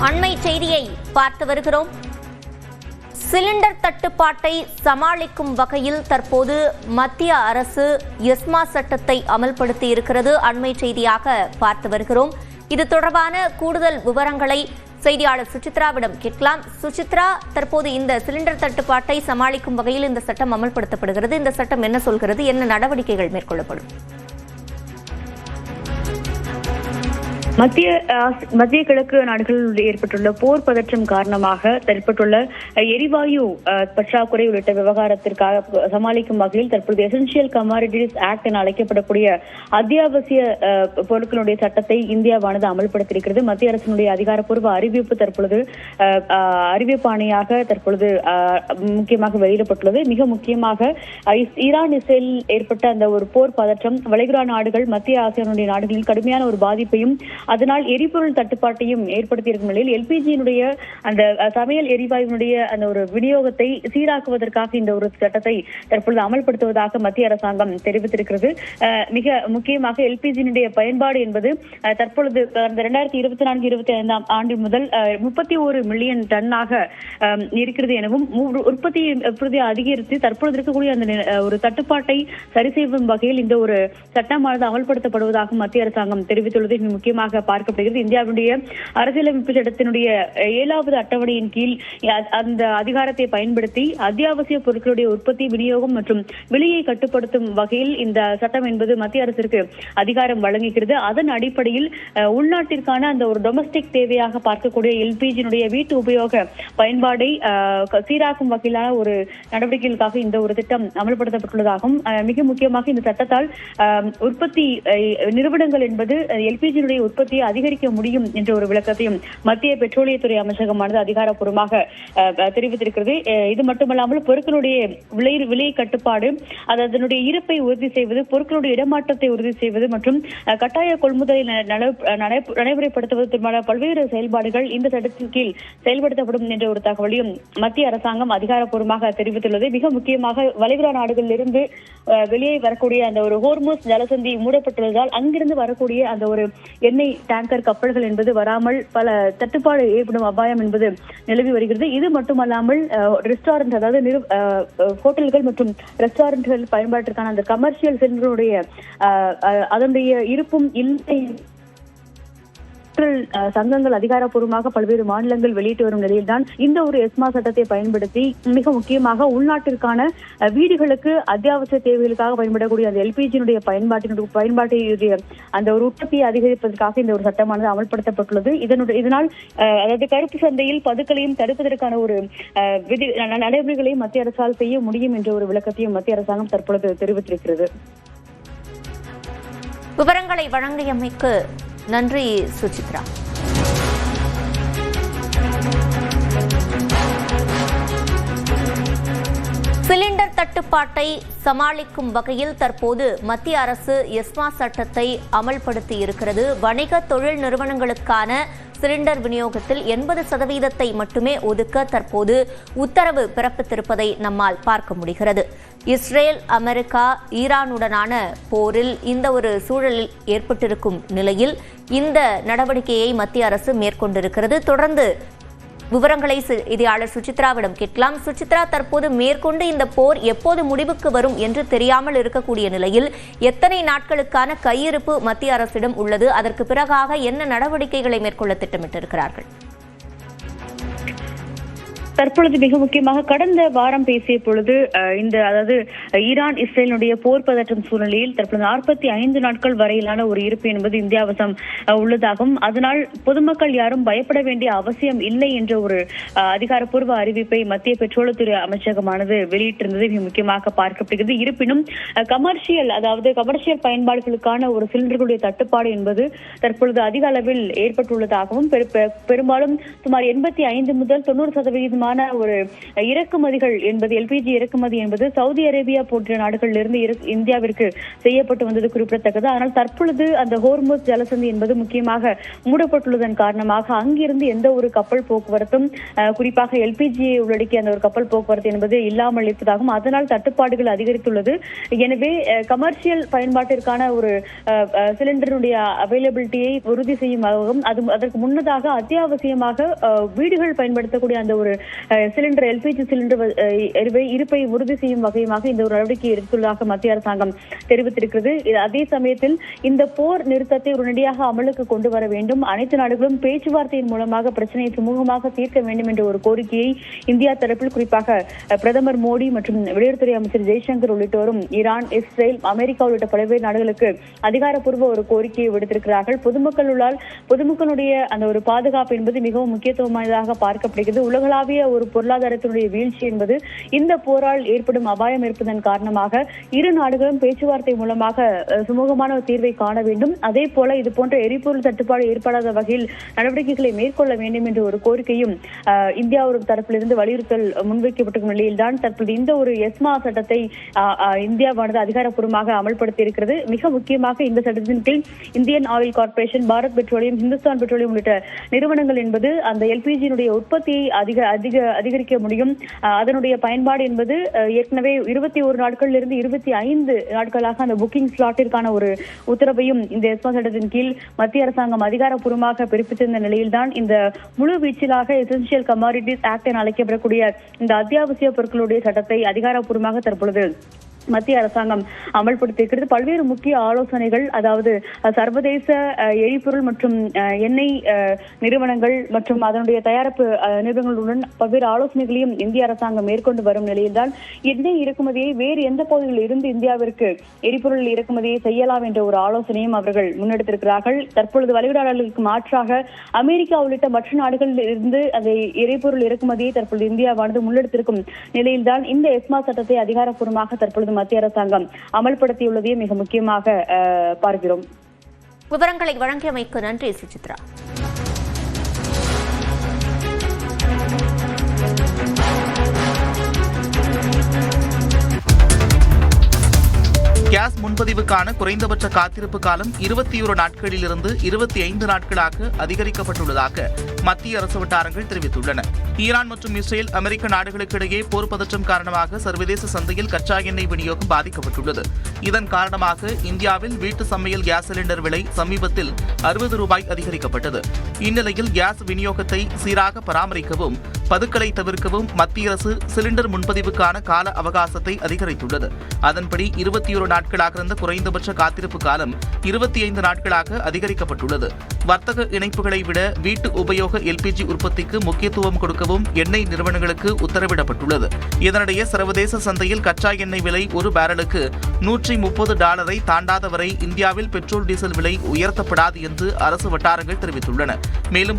அண்மை செய்தியை பார்த்து வருகிறோம். சிலிண்டர் தட்டுப்பாட்டை சமாளிக்கும் வகையில் தற்போது மத்திய அரசு எஸ்மா சட்டத்தை அமல்படுத்தி இருக்கிறது. அண்மை செய்தியாக பார்த்து வருகிறோம். இது தொடர்பான கூடுதல் விவரங்களை செய்தியாளர் சுசித்ராவிடம் கேட்கலாம். சுசித்ரா, தற்போது இந்த சிலிண்டர் தட்டுப்பாட்டை சமாளிக்கும் வகையில் இந்த சட்டம் அமல்படுத்தப்படுகிறது. இந்த சட்டம் என்ன சொல்கிறது? என்ன நடவடிக்கைகள் மேற்கொள்ளப்படும்? மத்திய கிழக்கு நாடுகளில் ஏற்பட்டுள்ள போர் பதற்றம் காரணமாக ஏற்பட்டுள்ள எரிவாயு பற்றாக்குறை உள்ளிட்ட விவகாரத்திற்காக சமாளிக்கும் வகையில் தற்போது எசென்சியல் கமாடிட்டிஸ் ஆக்ட் என அழைக்கப்படக்கூடிய அத்தியாவசிய பொருட்களுடைய சட்டத்தை இந்தியாவானது அமல்படுத்தியிருக்கிறது. மத்திய அரசினுடைய அதிகாரப்பூர்வ அறிவிப்பு தற்பொழுது அறிவிப்பாணையாக தற்பொழுது முக்கியமாக வெளியிடப்பட்டுள்ளது. மிக முக்கியமாக ஈரான் இஸ்ரேல் ஏற்பட்ட அந்த ஒரு போர் பதற்றம் வளைகுடா நாடுகள் மத்திய ஆசியானுடைய நாடுகளில் கடுமையான ஒரு பாதிப்பையும் அதனால் எரிபொருள் தட்டுப்பாட்டையும் ஏற்படுத்தியிருக்கும் நிலையில் எல்பிஜியினுடைய அந்த சமையல் எரிவாயுனுடைய அந்த ஒரு விநியோகத்தை சீராக்குவதற்காக இந்த ஒரு சட்டத்தை தற்பொழுது அமல்படுத்துவதாக மத்திய அரசாங்கம் தெரிவித்திருக்கிறது. மிக முக்கியமாக எல்பிஜியினுடைய பயன்பாடு என்பது தற்பொழுது 2024-25 ஆண்டு முதல் 31 மில்லியன் டன்னாக இருக்கிறது எனவும் உற்பத்தியை அதிகரித்து தற்பொழுது இருக்கக்கூடிய அந்த ஒரு தட்டுப்பாட்டை சரி செய்யும் வகையில் இந்த ஒரு சட்டமானது அமல்படுத்தப்படுவதாக மத்திய அரசாங்கம் தெரிவித்துள்ளது. முக்கியமாக பார்க்கப்படுகிறது. இந்தியாவுடைய அரசியலமைப்பு சட்டத்தினுடைய 7வது அட்டவணையின் கீழ் அந்த அதிகாரத்தை பயன்படுத்தி அத்தியாவசிய பொருட்களுடைய உற்பத்தி, விநியோகம் மற்றும் விலையை கட்டுப்படுத்தும் வகையில் இந்த சட்டம் என்பது மத்திய அரசிற்கு அதிகாரம் வழங்குகிறது. அதன் அடிப்படையில் உள்நாட்டிற்கான அந்த ஒரு டொமஸ்டிக் தேவையாக பார்க்கக்கூடிய எல்பிஜியினுடைய வீட்டு உபயோக பயன்பாடை சீராக்கும் வகையிலான ஒரு நடவடிக்கைகளுக்காக இந்த ஒரு திட்டம் அமல்படுத்தப்பட்டுள்ளதாகவும் மிக முக்கியமாக இந்த சட்டத்தால் உற்பத்தி நிறுவனங்கள் என்பது எல்பிஜியினுடைய உற்பத்தியை அதிகரிக்க முடியும் என்ற ஒரு விளக்கத்தையும் மத்திய பெட்ரோலியத்துறை அமைச்சகமானது அதிகாரப்பூர்வமாக தெரிவித்திருக்கிறது. இது மட்டுமல்லாமல் பொருட்களுடைய விலை கட்டுப்பாடு, அதனுடைய இருப்பை உறுதி செய்வது, பொருட்களுடைய இடமாற்றத்தை உறுதி செய்வது மற்றும் கட்டாய கொள்முதலை நடைமுறைப்படுத்துவது பல்வேறு செயல்பாடுகள் இந்த சட்டத்தின் கீழ் செயல்படுத்தப்படும் என்ற ஒரு தகவலையும் மத்திய அரசாங்கம் அதிகாரப்பூர்வமாக தெரிவித்துள்ளது. மிக முக்கியமாக வளைகுடா நாடுகளில் இருந்து வெளியே வரக்கூடிய அந்த ஒரு ஹோர்முஸ் ஜலசந்தி மூடப்பட்டுள்ளதால் அங்கிருந்து வரக்கூடிய அந்த ஒரு எண்ணெய் டேங்கர் கப்பல்கள் என்பது வராமல் பல தட்டுப்பாடு ஏற்படும் அபாயம் என்பது நிலவி வருகிறது. இது மட்டுமல்லாமல் ரெஸ்டாரண்ட், அதாவது ஹோட்டல்கள் மற்றும் ரெஸ்டாரண்ட்கள் பயன்பாட்டிற்கான அந்த கமர்ஷியல் சிலிண்டருடைய அதனுடைய இருப்பும் இல்லை சங்கங்கள் அதிகாரப்பூர்வமாக பல்வேறு மாநிலங்கள் வெளியிட்டு வரும் நிலையில்தான் இந்த ஒரு எஸ்மா சட்டத்தை பயன்படுத்தி மிக முக்கியமாக உள்நாட்டிற்கான வீடுகளுக்கு அத்தியாவசிய தேவைகளுக்காக பயன்படக்கூடிய அந்த எல்பிஜியினுடைய பயன்பாட்டினுடைய அந்த ஒரு உற்பத்தியை அதிகரிப்பதற்காக இந்த ஒரு சட்டமானது அமல்படுத்தப்பட்டுள்ளது. இதனால் அதாவது கருப்பு சந்தையில் பதுக்கலையும் தடுப்பதற்கான ஒரு நடைமுறைகளையும் மத்திய அரசால் செய்ய முடியும் என்ற ஒரு விளக்கத்தையும் மத்திய அரசாங்கம் தற்பொழுது தெரிவித்திருக்கிறது. விவரங்களை வழங்கியமைக்கு நன்றி சுசித்ரா. சிலிண்டர் தட்டுப்பாட்டை சமாளிக்கும் வகையில் தற்போது மத்திய அரசு எஸ்மா சட்டத்தை அமல்படுத்தி இருக்கிறது. வணிக தொழில் நிறுவனங்களுக்கான சிலிண்டர் விநியோகத்தில் 80% மட்டுமே ஒதுக்க தற்போது உத்தரவு பிறப்பித்திருப்பதை நம்மால் பார்க்க முடிகிறது. இஸ்ரேல், அமெரிக்கா, ஈரானுடனான போரில் இந்த ஒரு சூழலில் ஏற்பட்டிருக்கும் நிலையில் இந்த நடவடிக்கையை மத்திய அரசு மேற்கொண்டிருக்கிறது. தொடர்ந்து விவரங்களை செய்தியாளர் சுசித்ராவிடம் கேட்கலாம். சுசித்ரா, தற்போது மேற்கொண்டு இந்த போர் எப்போது முடிவுக்கு வரும் என்று தெரியாமல் இருக்கக்கூடிய நிலையில் எத்தனை நாட்களுக்கான கையிருப்பு மத்திய அரசிடம் உள்ளது? அதற்கு பிறகாக என்ன நடவடிக்கைகளை மேற்கொள்ள திட்டமிட்டிருக்கிறார்கள்? தற்பொழுது மிக முக்கியமாக கடந்த வாரம் பேசிய பொழுது அதாவது ஈரான் இஸ்ரேலுடைய போர் பதற்றம் சூழ்நிலையில் தற்பொழுது 45 நாட்கள் வரையிலான ஒரு இருப்பு என்பது இந்தியாவசம் உள்ளதாகவும் அதனால் பொதுமக்கள் யாரும் பயப்பட வேண்டிய அவசியம் இல்லை என்ற ஒரு அதிகாரப்பூர்வ அறிவிப்பை மத்திய பெட்ரோலியத்துறை அமைச்சகமானது வெளியிட்டிருந்தது மிக முக்கியமாக பார்க்கப்படுகிறது. இருப்பினும் கமர்ஷியல் பயன்பாடுகளுக்கான ஒரு சிலிண்டர்களுடைய தட்டுப்பாடு என்பது தற்பொழுது அதிக அளவில் ஏற்பட்டுள்ளதாகவும் பெரும்பாலும் சுமார் 85 முதல் 90% அதிகமான ஒரு இறக்குமதிகள் என்பது எல்பிஜி இறக்குமதி என்பது சவுதி அரேபியா போன்ற நாடுகளிலிருந்து இந்தியாவிற்கு செய்யப்பட்டு வந்தது குறிப்பிடத்தக்கது. ஆனால் தற்பொழுது அந்த ஹோர்முஸ் ஜலசந்தி என்பது முக்கியமாக மூடப்பட்டுள்ளதன் காரணமாக அங்கிருந்து எந்த ஒரு கப்பல் போக்குவரத்தும் குறிப்பாக எல்பிஜியை உள்ளடக்கிய அந்த ஒரு கப்பல் போக்குவரத்து என்பது இல்லாமல் இருப்பதாகவும் அதனால் தட்டுப்பாடுகள் அதிகரித்துள்ளது. எனவே கமர்ஷியல் பயன்பாட்டிற்கான ஒரு சிலிண்டருடைய அவைலபிலிட்டியை உறுதி செய்யும் அதற்கு முன்னதாக அத்தியாவசியமாக வீடுகள் பயன்படுத்தக்கூடிய அந்த ஒரு சிலிண்டர் எல்பிஜி சிலிண்டர் இருப்பை உறுதி செய்யும் வகையாக இந்த ஒரு நடவடிக்கை எடுத்துள்ளதாக மத்திய அரசாங்கம் தெரிவித்திருக்கிறது. அதே சமயத்தில் இந்த போர் நிறுத்தத்தை உடனடியாக அமலுக்கு கொண்டு வர வேண்டும், அனைத்து நாடுகளும் பேச்சுவார்த்தையின் மூலமாக பிரச்சனையை சுமூகமாக தீர்க்க வேண்டும் என்ற ஒரு கோரிக்கையை இந்தியா தரப்பில் குறிப்பாக பிரதமர் மோடி மற்றும் வெளியுறவுத்துறை அமைச்சர் ஜெய்சங்கர் உள்ளிட்டோரும் ஈரான், இஸ்ரேல், அமெரிக்கா உள்ளிட்ட பல்வேறு நாடுகளுக்கு அதிகாரப்பூர்வ ஒரு கோரிக்கையை விடுத்திருக்கிறார்கள். பொதுமக்களுடைய அந்த ஒரு பாதுகாப்பு என்பது மிகவும் முக்கியத்துவமானதாக பார்க்கப்படுகிறது. உலகளாவிய ஒரு பொருளாதாரத்தினுடைய வீழ்ச்சி என்பது இந்த போரால் ஏற்படும் அபாயம் இருப்பதன் காரணமாக இரு நாடுகளும் பேச்சுவார்த்தை மூலமாக சுமூகமான ஒரு தீர்வை காண வேண்டும். அதே போல இது போன்ற எரிபொருள் தட்டுப்பாடு ஏற்படாத வகையில் நடவடிக்கைகளை மேற்கொள்ள வேண்டும் என்ற ஒரு கோரிக்கையும் இந்தியா ஒரு தரப்பிலிருந்து வலியுறுத்தல் முன்வைக்கப்பட்டிருக்கும் நிலையில்தான் தற்போது இந்த ஒரு எஸ்மா சட்டத்தை இந்தியாவானது அதிகாரப்பூர்வமாக அமல்படுத்தி இருக்கிறது. மிக முக்கியமாக இந்த சட்டத்தின் கீழ் Indian oil corporation, Bharat petroleum, Hindustan petroleum உள்ளிட்ட நிறுவனங்கள் என்பது அந்த எல்பிஜியினுடைய உற்பத்தியை அதிகரிக்க முடியும். அதனுடைய பயன்பாடு என்பது ஏற்கனவே 21 நாட்களிலிருந்து 25 நாட்களாக அந்த புக்கிங் ஸ்லாட்டிற்கான ஒரு உத்தரவையும் இந்த எஸ்மா சட்டத்தின் கீழ் மத்திய அரசாங்கம் அதிகாரப்பூர்வமாக பிறப்பித்திருந்த நிலையில்தான் இந்த முழு வீச்சிலாக எசென்சியல் கமாடிட்டிஸ் ஆக்ட் என அழைக்கப்படக்கூடிய இந்த அத்தியாவசிய பொருட்களுடைய சட்டத்தை அதிகாரப்பூர்வமாக தற்பொழுது மத்திய அரசாங்கம் அமல்படுத்தியிருக்கிறது. பல்வேறு முக்கிய ஆலோசனைகள், அதாவது சர்வதேச எரிபொருள் மற்றும் எண்ணெய் நிறுவனங்கள் மற்றும் அதனுடைய தயாரிப்பு நிறுவனங்களுடன் பல்வேறு ஆலோசனைகளையும் இந்திய அரசாங்கம் மேற்கொண்டு வரும் நிலையில்தான் எண்ணெய் இறக்குமதியை வேறு எந்த பகுதியில் இருந்து இந்தியாவிற்கு எரிபொருள் இறக்குமதியை செய்யலாம் என்ற ஒரு ஆலோசனையும் அவர்கள் முன்னெடுத்திருக்கிறார்கள். தற்பொழுது வளைகுடாளர்களுக்கு மாற்றாக அமெரிக்கா உள்ளிட்ட மற்ற நாடுகளில் இருந்து அந்த எரிபொருள் இறக்குமதியை தற்பொழுது இந்தியாவானது முன்னெடுத்திருக்கும் நிலையில்தான் இந்த எஸ்மா சட்டத்தை அதிகாரப்பூர்வமாக தற்பொழுது மத்திய அரசாங்கம் அமல்படுத்தியுள்ளதை மிக முக்கியமாக பார்க்கிறோம். விவரங்களை வழங்கியமைக்கு நன்றி சுசித்ரா. கேஸ் முன்பதிவுக்கான குறைந்தபட்ச காத்திருப்பு காலம் 21 நாட்களிலிருந்து 25 நாட்களாக அதிகரிக்கப்பட்டுள்ளதாக மத்திய அரசு வட்டாரங்கள் தெரிவித்துள்ளன. ஈரான் மற்றும் இஸ்ரேல், அமெரிக்க நாடுகளுக்கு இடையே போர் பதற்றம் காரணமாக சர்வதேச சந்தையில் கச்சா எண்ணெய் விநியோகம் பாதிக்கப்பட்டுள்ளது. இதன் காரணமாக இந்தியாவில் வீட்டு சமையல் கேஸ் சிலிண்டர் விலை சமீபத்தில் 60 ரூபாய் அதிகரிக்கப்பட்டது. இந்நிலையில் கேஸ் விநியோகத்தை சீராக பராமரிக்கவும் பதுக்கலை தவிர்க்கவும் மத்திய அரசு சிலிண்டர் முன்பதிவுக்கான கால அவகாசத்தை அதிகரித்துள்ளது. அதன்படி 21 நாட்களாக இருந்த குறைந்தபட்ச காத்திருப்பு காலம் 25 நாட்களாக அதிகரிக்கப்பட்டுள்ளது. வர்த்தக இணைப்புகளை விட வீட்டு உபயோக எல்பிஜி உற்பத்திக்கு முக்கியத்துவம் கொடுக்கவும் எண்ணெய் நிறுவனங்களுக்கு உத்தரவிடப்பட்டுள்ளது. இதனிடையே சர்வதேச சந்தையில் கச்சா எண்ணெய் விலை ஒரு பேரலுக்கு $130 தாண்டாத வரை இந்தியாவில் பெட்ரோல் டீசல் விலை உயர்த்தப்படாது என்று அரசு வட்டாரங்கள் தெரிவித்துள்ளன. மேலும்